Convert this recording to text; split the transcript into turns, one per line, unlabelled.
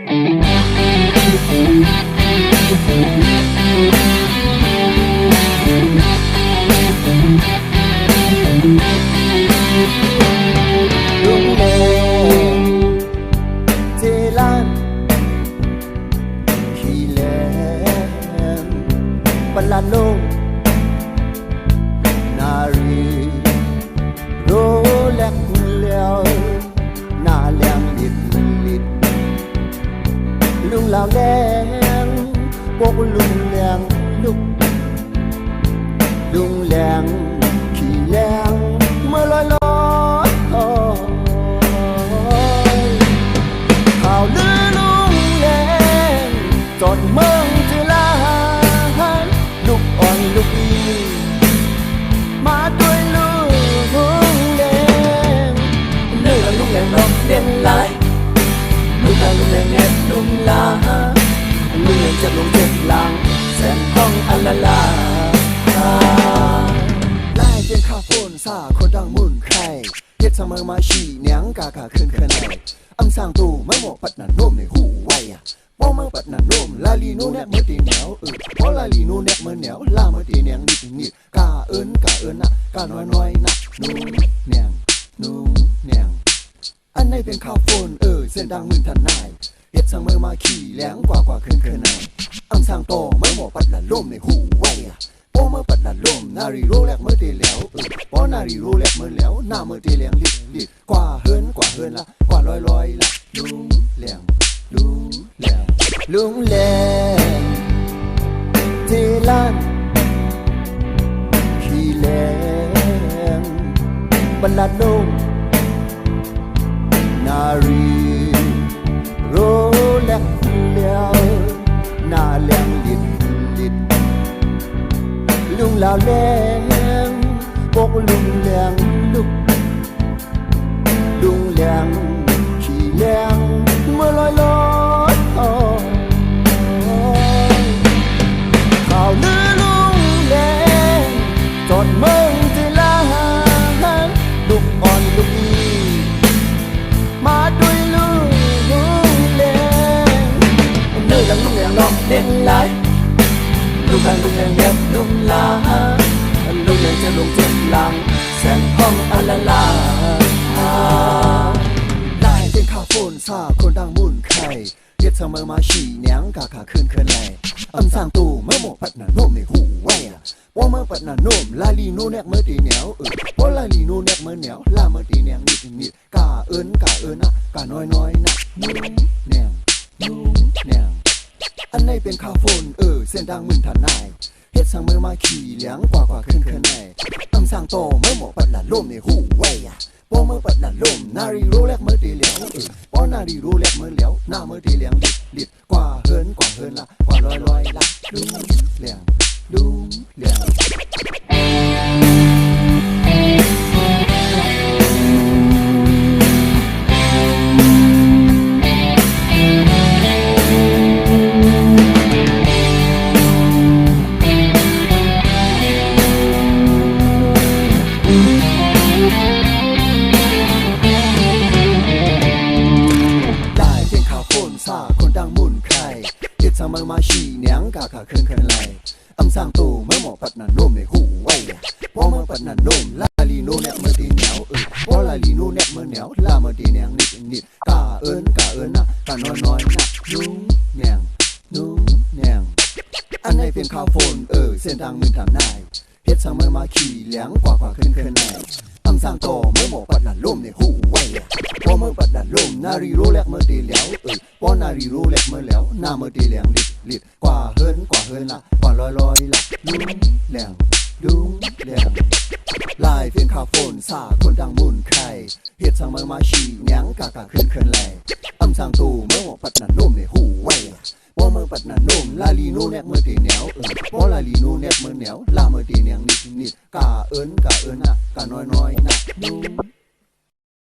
ปัลลาโลนารีโรแลกเลียวนาแรงลิดลุงลาวแรงพวกลุงแรงลุงแรงขี่แรงเมื่อลอยข่าวลือลุงแรงจอดเมืองที่ลาลูกอ่อนลูกอีมาด้วยลุงแรงเนื้อลุงแรงน้องเด่นลายลุงแรงเน็ตลุงลาลุงแรงจะลงเจ็ดหลังแสงห้องอัลลาไล่เตียงข้าฝนซาคนดังมุ่นใครเฮ็ดเสมอมาชีเนียงกากาขึ้นไหนอังสร้างตู้ไม่หมกปัดหนันนุ่มในหูไว้พอเมื่อปัดหนันนุ่มลาลีโนแนบเมื่อตีเหนียวพอลาลีโนแนบเมื่อเหนียวลาเมื่อตีเหนียงนิดกาเอิญนะกาน้อยนะนุ่มเนียงอันไหนเป็นข้าวฝนเส้นดังมื่นทันนายเฮ็ดเสมอมาขี่แหลงกว่าขึ้นไหนอังสร้างโตไม่หมกปัดหนันนุ่มในหูไว้พอเมื่อปัดหนันนุ่มนารีโรแลกเมื่อตีแล้วพอนารีโรแลกเมื่อแล้วหน้าเมื่อตีเหลียงลิดกว่าเฮินละกว่าลอยละลุงแรงเทลันขี่แรงบรรลัดลงนารีโรแลกเลียวหน้าแรงลิดลุงลาวแรงพวกลุงแรงลุงแรงขี่แรงเมื่อลอยข่าวลือลุงแรงจอดเมืองที่ลาลูกอ่อนลูกอีมาด้วยลุงแรงเนื้อลุงแรงน้องเด่นลายลุงแรงเด็บลุงลาลุงแรงจะลงเจ็ดหลังแสงห้องอัลลาได้เป็นข้าวฝนซาคนดังมุ่นใครเฮ็ดเสมอมาชีเนียงกากาขึ้นไหนอันสร้างตู้เมื่อหมกปัดหนันนุ่มในหูไว้ว่าเมื่อปัดหนันนุ่มลาลีโนแนกเมื่อตีเหนียวพอลาลีโนแนกเมื่อเหนียวลาเมื่อตีเหนียงนิดกาเอิญนะกาน้อยนะนุ่มเนียงอันไหนเป็นข้าวฝนเส้นดังมื่นทันนายเฮ็ดเสมอมาขี่เลี้ยงกว่าขึ้นไหนอันสร้างโตเมื่อหมกปัดหนันนุ่มในหูไว้พอเมื่อปัดหนันนุ่มนารีโรแลกเมื่อตีเหลียวพอนารีโรแลกเมื่อเหลียวหน้าเมื่อตีเหลียงลิดกว่าเฮินละกว่าลอยละลุงแรงคนดังมุ่นใครเฮ็ดเสมอมาชีเนียงกากาขึ้นไหนอังสร้างตู้เมื่อหมกปัดหนันนุ่มในหูไว้พอเมื่อปัดหนันนุ่มลาลีโนแนบเมื่อตีเหนียวพอลาลีโนแนบเมื่อเหนียวลาเมื่อตีเหนียงนิดกาเอิญนะกาน้อยนะนุ่มเนียงอันไหนเป็นข้าวฝนเส้นทางมื่นทางนายเฮ็ดเสมอมาขี่เลี้ยงกว่าขึ้นไหนอังสร้างโตเมื่อหมกปัดหนันนุ่มในหูไว้พอเมื่อปัดหนันนุ่มนารีโรแลกเมื่อตีแล้วพอนารีโรแลกเมื่อแล้วหน้าเมื่อตีเหลียงลิดกว่าเฮินละกว่าลอยละลุงแรงลายเป็นข้าวฝนซาคนดังมุ่นใครเฮ็ดเสมอมาชีเนียงกากาขึ้นไหนอังสร้างตู้เมื่อหมกปัดหนันนุ่มในหูไว้พอเมื่อปัดหนันนุ่มลาลีโนแนกเมื่อตีเหนียวพอลาลีโนแนกเมื่อเหนียวลาเมื่อตีเหนียงนิดกาเอิญนะกาน้อยนะนุ่ม